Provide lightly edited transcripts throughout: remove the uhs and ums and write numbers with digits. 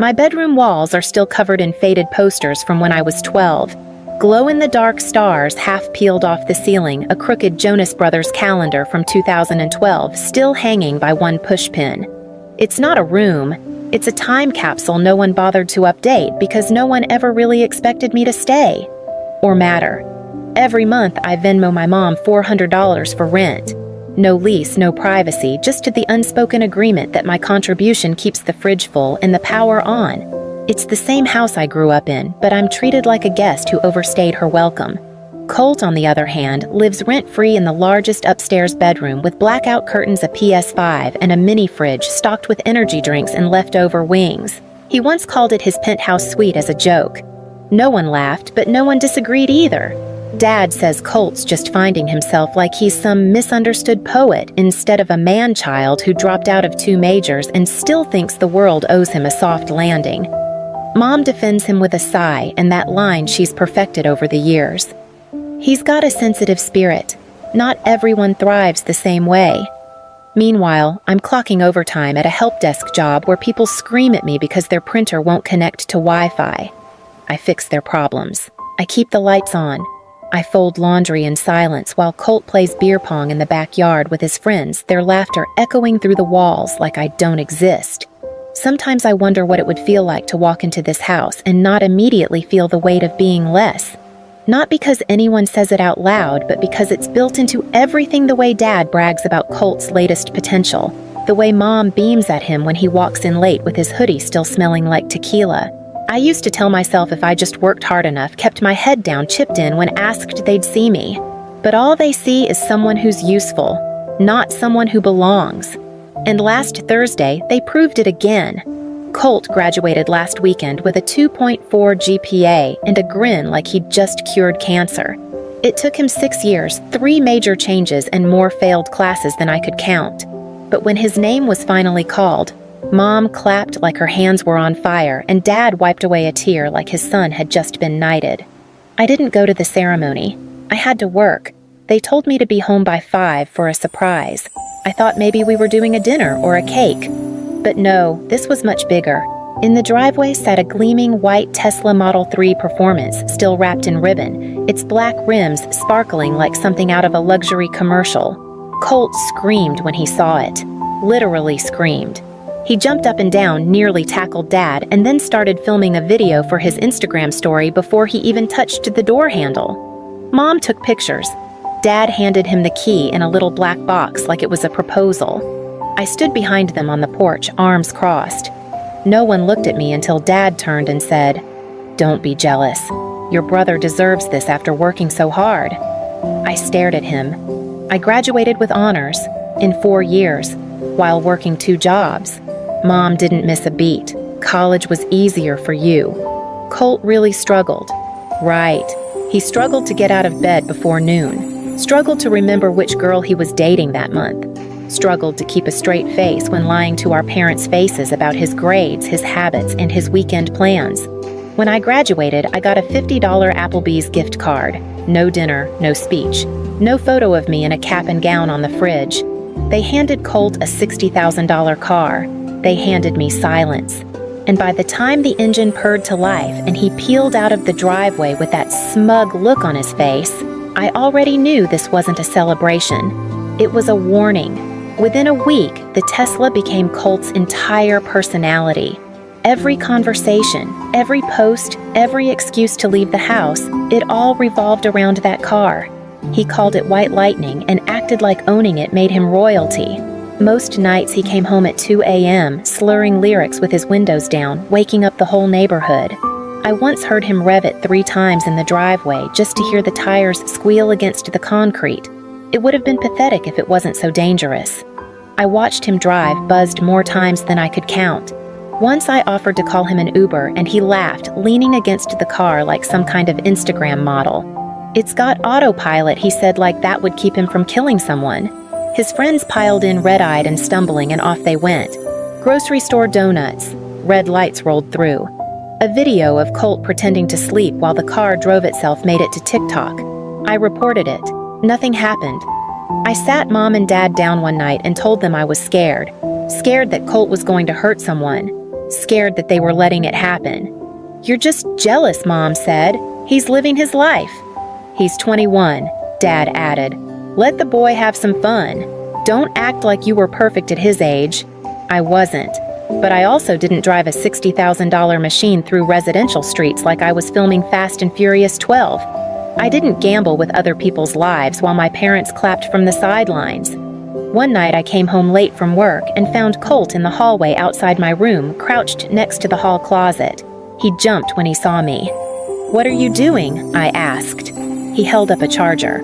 My bedroom walls are still covered in faded posters from when I was 12. Glow-in-the-dark stars half peeled off the ceiling, a crooked Jonas Brothers calendar from 2012 still hanging by one pushpin. It's not a room, it's a time capsule no one bothered to update because no one ever really expected me to stay or matter. Every month I Venmo my mom $400 for rent. No lease, no privacy, just the unspoken agreement that my contribution keeps the fridge full and the power on. It's the same house I grew up in, but I'm treated like a guest who overstayed her welcome. Colt, on the other hand, lives rent-free in the largest upstairs bedroom with blackout curtains, a PS5, and a mini fridge stocked with energy drinks and leftover wings. He once called it his penthouse suite as a joke. No one laughed, but no one disagreed either. Dad says Colt's just finding himself like he's some misunderstood poet instead of a man-child who dropped out of 2 majors and still thinks the world owes him a soft landing. Mom defends him with a sigh and that line she's perfected over the years. He's got a sensitive spirit. Not everyone thrives the same way. Meanwhile, I'm clocking overtime at a help desk job where people scream at me because their printer won't connect to Wi-Fi. I fix their problems. I keep the lights on. I fold laundry in silence while Colt plays beer pong in the backyard with his friends, their laughter echoing through the walls like I don't exist. Sometimes I wonder what it would feel like to walk into this house and not immediately feel the weight of being less. Not because anyone says it out loud, but because it's built into everything, the way Dad brags about Colt's latest potential, the way Mom beams at him when he walks in late with his hoodie still smelling like tequila. I used to tell myself if I just worked hard enough, kept my head down, chipped in when asked, they'd see me. But all they see is someone who's useful, not someone who belongs. And last Thursday, they proved it again. Colt graduated last weekend with a 2.4 GPA and a grin like he'd just cured cancer. It took him 6 years, 3 major changes, and more failed classes than I could count. But when his name was finally called, Mom clapped like her hands were on fire, and Dad wiped away a tear like his son had just been knighted. I didn't go to the ceremony. I had to work. They told me to be home by 5 for a surprise. I thought maybe we were doing a dinner or a cake. But no, this was much bigger. In the driveway sat a gleaming white Tesla Model 3 Performance, still wrapped in ribbon, its black rims sparkling like something out of a luxury commercial. Colt screamed when he saw it. Literally screamed. He jumped up and down, nearly tackled Dad, and then started filming a video for his Instagram story before he even touched the door handle. Mom took pictures. Dad handed him the key in a little black box like it was a proposal. I stood behind them on the porch, arms crossed. No one looked at me until Dad turned and said, "Don't be jealous. Your brother deserves this after working so hard." I stared at him. I graduated with honors in 4 years while working 2 jobs. Mom didn't miss a beat. College was easier for you. Colt really struggled. Right. He struggled to get out of bed before noon. Struggled to remember which girl he was dating that month. Struggled to keep a straight face when lying to our parents' faces about his grades, his habits, and his weekend plans. When I graduated, I got a $50 Applebee's gift card. No dinner, no speech. No photo of me in a cap and gown on the fridge. They handed Colt a $60,000 car. They handed me silence. And by the time the engine purred to life and he peeled out of the driveway with that smug look on his face, I already knew this wasn't a celebration. It was a warning. Within a week, the Tesla became Colt's entire personality. Every conversation, every post, every excuse to leave the house, it all revolved around that car. He called it white lightning and acted like owning it made him royalty. Most nights he came home at 2 a.m., slurring lyrics with his windows down, waking up the whole neighborhood. I once heard him rev it 3 times in the driveway just to hear the tires squeal against the concrete. It would have been pathetic if it wasn't so dangerous. I watched him drive, buzzed more times than I could count. Once I offered to call him an Uber, and he laughed, leaning against the car like some kind of Instagram model. "It's got autopilot," he said, like that would keep him from killing someone. His friends piled in red-eyed and stumbling, and off they went. Grocery store donuts. Red lights rolled through. A video of Colt pretending to sleep while the car drove itself made it to TikTok. I reported it. Nothing happened. I sat Mom and Dad down one night and told them I was scared. Scared that Colt was going to hurt someone. scared that they were letting it happen. "You're just jealous," Mom said. "He's living his life." "He's 21, Dad added. "Let the boy have some fun. Don't act like you were perfect at his age." I wasn't. But I also didn't drive a $60,000 machine through residential streets like I was filming Fast and Furious 12. I didn't gamble with other people's lives while my parents clapped from the sidelines. One night I came home late from work and found Colt in the hallway outside my room, crouched next to the hall closet. He jumped when he saw me. "What are you doing?" I asked. He held up a charger.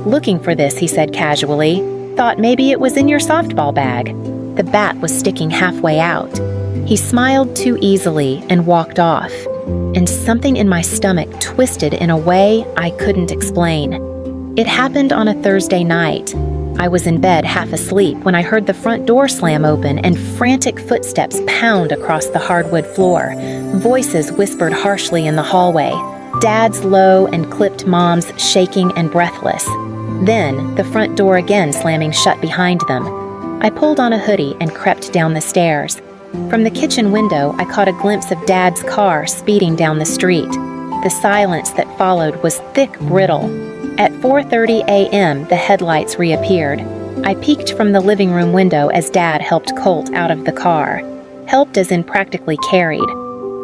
"Looking for this," he said casually. "Thought maybe it was in your softball bag." The bat was sticking halfway out. He smiled too easily and walked off, and something in my stomach twisted in a way I couldn't explain. It happened on a Thursday night. I was in bed half asleep when I heard the front door slam open and frantic footsteps pound across the hardwood floor. Voices whispered harshly in the hallway. Dad's low and clipped, Mom's shaking and breathless. Then, the front door again slamming shut behind them. I pulled on a hoodie and crept down the stairs. From the kitchen window, I caught a glimpse of Dad's car speeding down the street. The silence that followed was thick, brittle. At 4:30 a.m., the headlights reappeared. I peeked from the living room window as Dad helped Colt out of the car. Helped as in practically carried.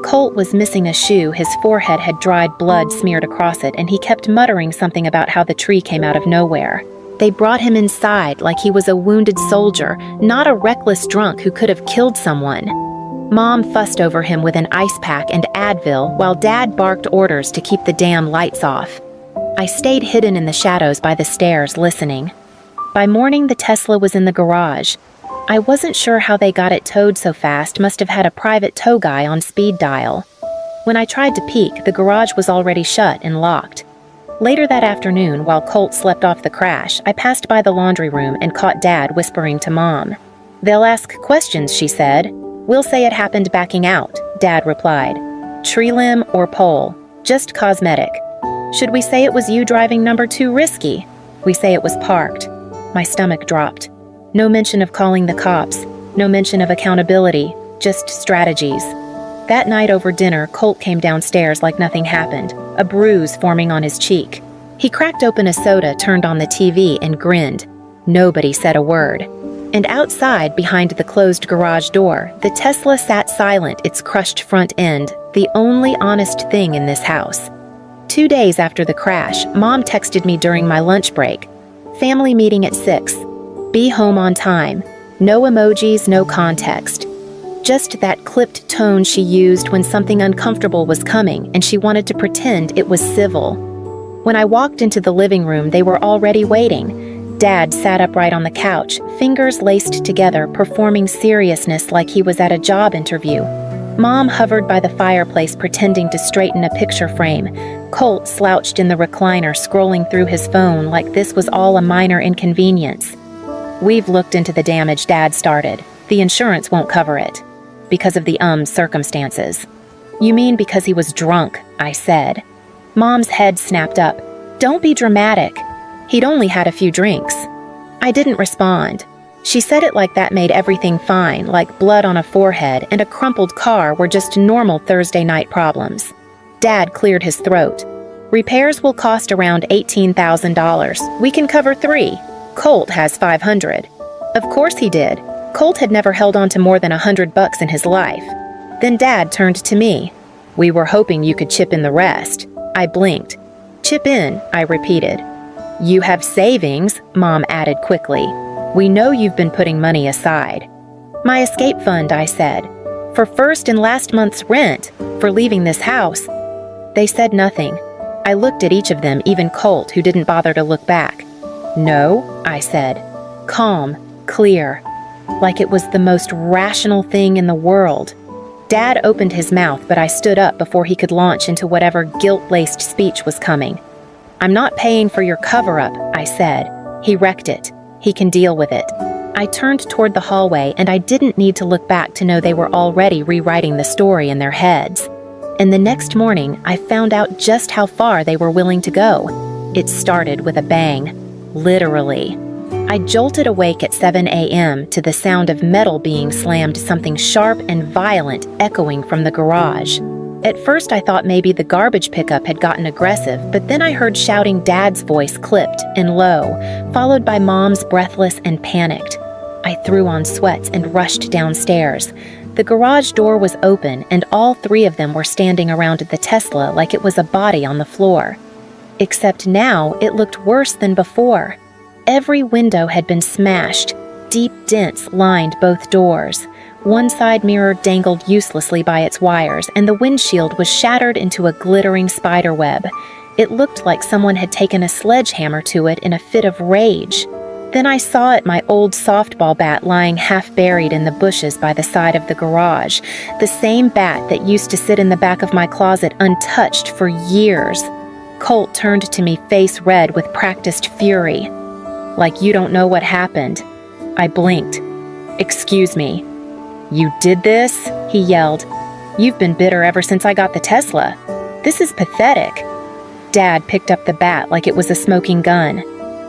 Colt was missing a shoe, his forehead had dried blood smeared across it, and he kept muttering something about how the tree came out of nowhere. They brought him inside like he was a wounded soldier, not a reckless drunk who could have killed someone. Mom fussed over him with an ice pack and Advil while Dad barked orders to keep the damn lights off. I stayed hidden in the shadows by the stairs, listening. By morning, the Tesla was in the garage. I wasn't sure how they got it towed so fast, must have had a private tow guy on speed dial. When I tried to peek, the garage was already shut and locked. Later that afternoon, while Colt slept off the crash, I passed by the laundry room and caught Dad whispering to Mom. "They'll ask questions," she said. "We'll say it happened backing out," Dad replied. "Tree limb or pole, just cosmetic. Should we say it was you driving number 2 risky? We say it was parked." My stomach dropped. No mention of calling the cops, no mention of accountability, just strategies. That night over dinner, Colt came downstairs like nothing happened, a bruise forming on his cheek. He cracked open a soda, turned on the TV, and grinned. Nobody said a word. And outside, behind the closed garage door, the Tesla sat silent, its crushed front end, the only honest thing in this house. 2 days after the crash, Mom texted me during my lunch break. "Family meeting at 6. Be home on time. No emojis, no context." Just that clipped tone she used when something uncomfortable was coming and she wanted to pretend it was civil. When I walked into the living room, they were already waiting. Dad sat upright on the couch, fingers laced together, performing seriousness like he was at a job interview. Mom hovered by the fireplace, pretending to straighten a picture frame. Colt slouched in the recliner, scrolling through his phone like this was all a minor inconvenience. "We've looked into the damage," Dad started. "The insurance won't cover it." "Because of the circumstances." "You mean because he was drunk?" I said. Mom's head snapped up. "Don't be dramatic. He'd only had a few drinks." I didn't respond. She said it like that made everything fine, like blood on a forehead and a crumpled car were just normal Thursday night problems. Dad cleared his throat. "Repairs will cost around $18,000. We can cover 3. Colt has 500. Of course he did. Colt had never held on to more than $100 in his life. Then Dad turned to me. "We were hoping you could chip in the rest." I blinked. "Chip in," I repeated. "You have savings," Mom added quickly. "We know you've been putting money aside." "My escape fund," I said. "For first and last month's rent. For leaving this house." They said nothing. I looked at each of them, even Colt, who didn't bother to look back. "No," I said. Calm, clear. Like it was the most rational thing in the world. Dad opened his mouth, but I stood up before he could launch into whatever guilt-laced speech was coming. "I'm not paying for your cover-up," I said. He wrecked it. He can deal with it. I turned toward the hallway, and I didn't need to look back to know they were already rewriting the story in their heads. And the next morning, I found out just how far they were willing to go. It started with a bang. Literally. I jolted awake at 7 a.m. to the sound of metal being slammed, something sharp and violent echoing from the garage. At first I thought maybe the garbage pickup had gotten aggressive, but then I heard shouting Dad's voice clipped and low, followed by Mom's breathless and panicked. I threw on sweats and rushed downstairs. The garage door was open and all three of them were standing around the Tesla like it was a body on the floor. Except now it looked worse than before. Every window had been smashed. Deep dents lined both doors. One side mirror dangled uselessly by its wires, and the windshield was shattered into a glittering spider web. It looked like someone had taken a sledgehammer to it in a fit of rage. Then I saw it, my old softball bat lying half buried in the bushes by the side of the garage, the same bat that used to sit in the back of my closet untouched for years. Colt turned to me face red with practiced fury. Like you don't know what happened. I blinked. Excuse me. You did this? He yelled. You've been bitter ever since I got the Tesla. This is pathetic. Dad picked up the bat like it was a smoking gun.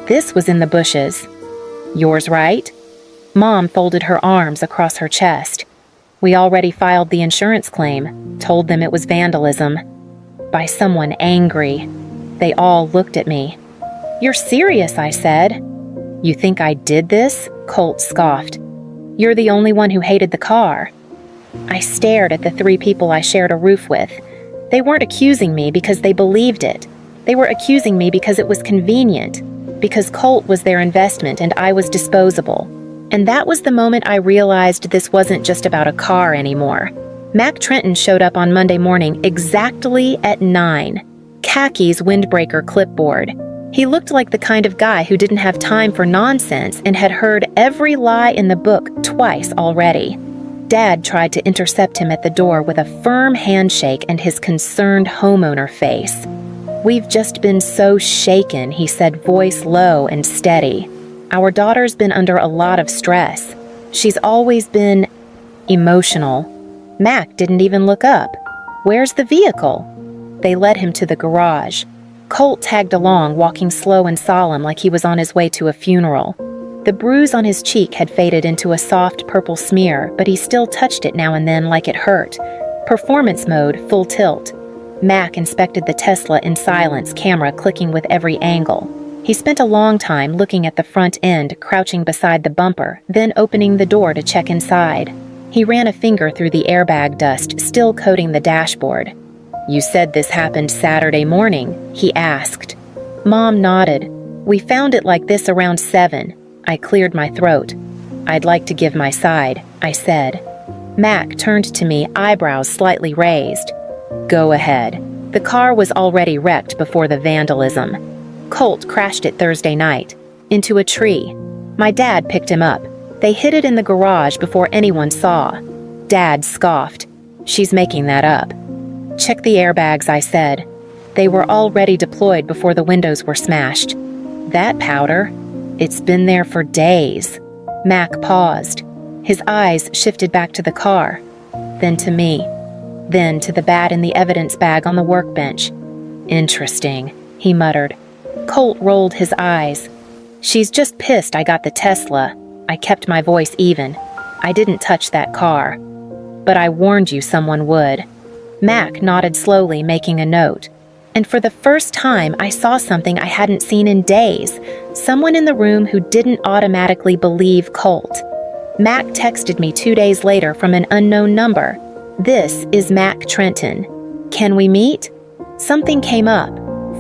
This was in the bushes. Yours, right? Mom folded her arms across her chest. We already filed the insurance claim, told them it was vandalism. By someone angry. They all looked at me. You're serious, I said. You think I did this? Colt scoffed. You're the only one who hated the car. I stared at the three people I shared a roof with. They weren't accusing me because they believed it. They were accusing me because it was convenient, because Colt was their investment and I was disposable. And that was the moment I realized this wasn't just about a car anymore. Mac Trenton showed up on Monday morning exactly at 9. Khakis windbreaker clipboard. He looked like the kind of guy who didn't have time for nonsense and had heard every lie in the book twice already. Dad tried to intercept him at the door with a firm handshake and his concerned homeowner face. We've just been so shaken, he said, voice low and steady. Our daughter's been under a lot of stress. She's always been emotional. Mac didn't even look up. Where's the vehicle? They led him to the garage. Colt tagged along, walking slow and solemn like he was on his way to a funeral. The bruise on his cheek had faded into a soft purple smear, but he still touched it now and then like it hurt. Performance mode, full tilt. Mac inspected the Tesla in silence, camera clicking with every angle. He spent a long time looking at the front end, crouching beside the bumper, then opening the door to check inside. He ran a finger through the airbag dust, still coating the dashboard. You said this happened Saturday morning, he asked. Mom nodded. We found it like this around 7. I cleared my throat. I'd like to give my side, I said. Mac turned to me, eyebrows slightly raised. Go ahead. The car was already wrecked before the vandalism. Colt crashed it Thursday night. Into a tree. My dad picked him up. They hid it in the garage before anyone saw. Dad scoffed. She's making that up. Check the airbags, I said. They were already deployed before the windows were smashed. That powder? It's been there for days. Mac paused. His eyes shifted back to the car, then to me, then to the bat in the evidence bag on the workbench. Interesting, he muttered. Colt rolled his eyes. She's just pissed I got the Tesla. I kept my voice even. I didn't touch that car. But I warned you someone would. Mac nodded slowly, making a note. And for the first time, I saw something I hadn't seen in days. Someone in the room who didn't automatically believe Colt. Mac texted me 2 days later from an unknown number. This is Mac Trenton. Can we meet? Something came up.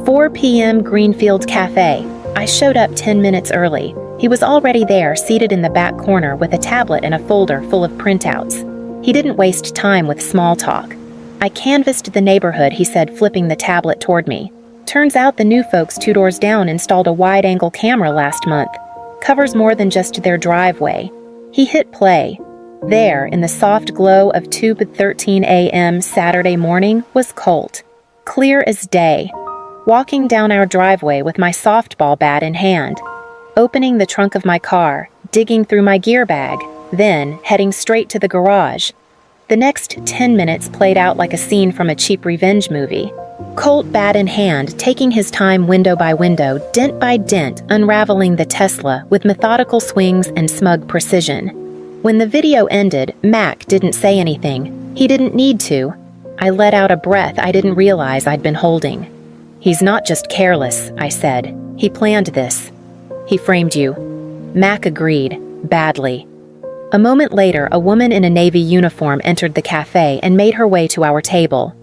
4 p.m. Greenfield Cafe. I showed up 10 minutes early. He was already there, seated in the back corner with a tablet and a folder full of printouts. He didn't waste time with small talk. I canvassed the neighborhood, he said, flipping the tablet toward me. Turns out the new folks 2 doors down installed a wide-angle camera last month. Covers more than just their driveway. He hit play. There, in the soft glow of 2:13 a.m. Saturday morning, was Colt. Clear as day. Walking down our driveway with my softball bat in hand. Opening the trunk of my car, digging through my gear bag, then heading straight to the garage. The next 10 minutes played out like a scene from a cheap revenge movie. Colt bat in hand, taking his time window by window, dent by dent, unraveling the Tesla with methodical swings and smug precision. When the video ended, Mac didn't say anything. He didn't need to. I let out a breath I didn't realize I'd been holding. "He's not just careless," I said. "He planned this. He framed you." Mac agreed, badly. A moment later, a woman in a Navy uniform entered the cafe and made her way to our table.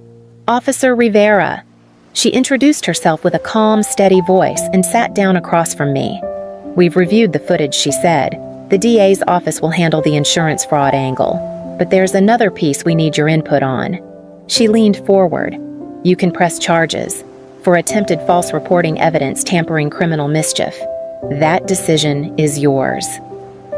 "Officer Rivera." She introduced herself with a calm, steady voice and sat down across from me. "We've reviewed the footage," she said. "The DA's office will handle the insurance fraud angle. But there's another piece we need your input on." She leaned forward. "You can press charges for attempted false reporting evidence tampering criminal mischief. That decision is yours."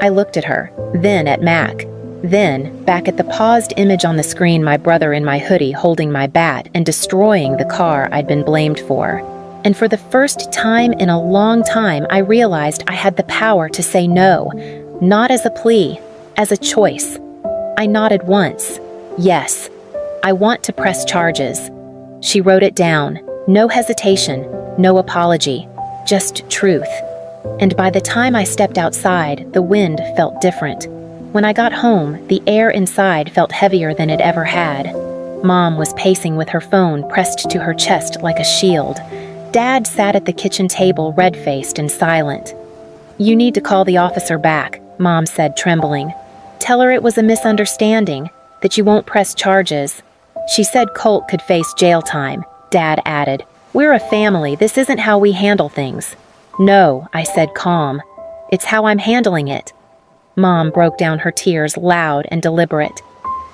I looked at her, then at Mac, then back at the paused image on the screen, my brother in my hoodie holding my bat and destroying the car I'd been blamed for. And for the first time in a long time, I realized I had the power to say no, not as a plea, as a choice. I nodded once. "Yes, I want to press charges." She wrote it down. No hesitation, no apology, just truth. And by the time I stepped outside, the wind felt different. When I got home, the air inside felt heavier than it ever had. Mom was pacing with her phone pressed to her chest like a shield. Dad sat at the kitchen table, red-faced and silent. "You need to call the officer back," Mom said, trembling. "Tell her it was a misunderstanding, that you won't press charges." "She said Colt could face jail time," Dad added. "We're a family. This isn't how we handle things." "No," I said, calm. "It's how I'm handling it." Mom broke down her tears, loud and deliberate.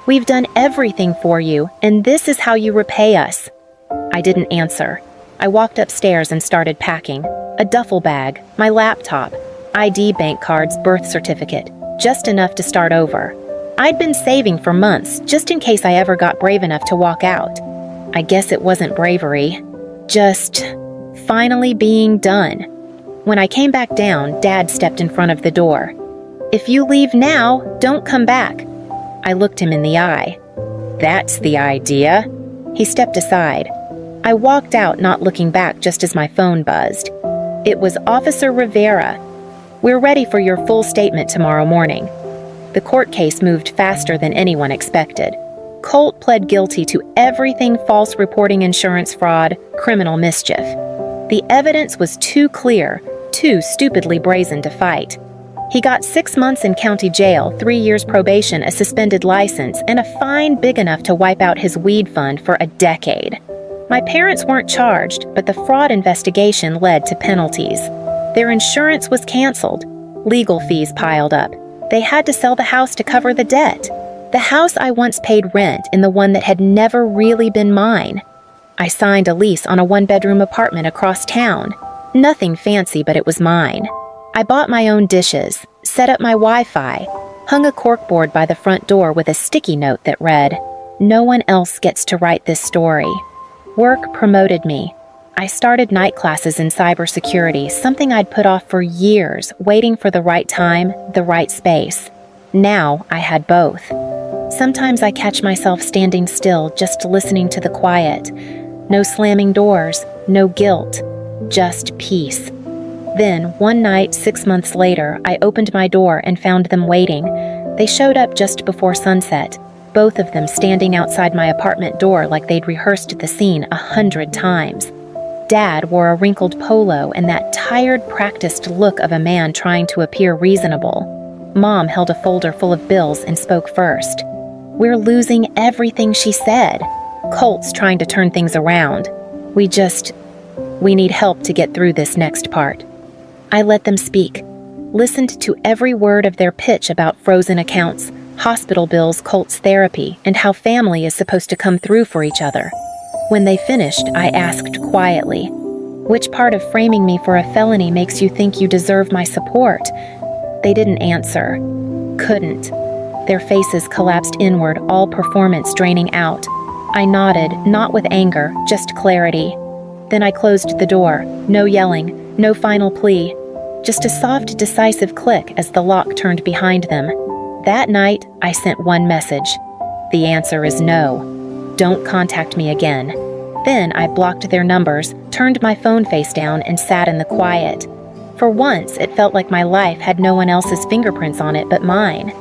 "We've done everything for you, and this is how you repay us." I didn't answer. I walked upstairs and started packing. A duffel bag, my laptop, ID, bank cards, birth certificate, just enough to start over. I'd been saving for months, just in case I ever got brave enough to walk out. I guess it wasn't bravery, just finally being done. When I came back down, Dad stepped in front of the door. "If you leave now, don't come back." I looked him in the eye. "That's the idea." He stepped aside. I walked out, not looking back, just as my phone buzzed. It was Officer Rivera. "We're ready for your full statement tomorrow morning." The court case moved faster than anyone expected. Colt pled guilty to everything: false reporting, insurance fraud, criminal mischief. The evidence was too clear, too stupidly brazen to fight. He got 6 months in county jail, 3 years probation, a suspended license, and a fine big enough to wipe out his weed fund for a decade. My parents weren't charged, but the fraud investigation led to penalties. Their insurance was canceled. Legal fees piled up. They had to sell the house to cover the debt. The house I once paid rent in, the one that had never really been mine. I signed a lease on a 1-bedroom apartment across town. Nothing fancy, but it was mine. I bought my own dishes, set up my Wi-Fi, hung a corkboard by the front door with a sticky note that read, "No one else gets to write this story." Work promoted me. I started night classes in cybersecurity, something I'd put off for years, waiting for the right time, the right space. Now I had both. Sometimes I catch myself standing still, just listening to the quiet. No slamming doors, no guilt, just peace. Then, one night, 6 months later, I opened my door and found them waiting. They showed up just before sunset, both of them standing outside my apartment door like they'd rehearsed the scene 100 times. Dad wore a wrinkled polo and that tired, practiced look of a man trying to appear reasonable. Mom held a folder full of bills and spoke first. "We're losing everything," she said. "Colt's trying to turn things around. We need help to get through this next part." I let them speak, listened to every word of their pitch about frozen accounts, hospital bills, Colt's therapy, and how family is supposed to come through for each other. When they finished, I asked quietly, "Which part of framing me for a felony makes you think you deserve my support?" They didn't answer. Couldn't. Their faces collapsed inward, all performance draining out. I nodded, not with anger, just clarity. Then I closed the door. No yelling, no final plea. Just a soft, decisive click as the lock turned behind them. That night, I sent one message. The answer is no. Don't contact me again. Then I blocked their numbers, turned my phone face down, and sat in the quiet. For once, it felt like my life had no one else's fingerprints on it but mine.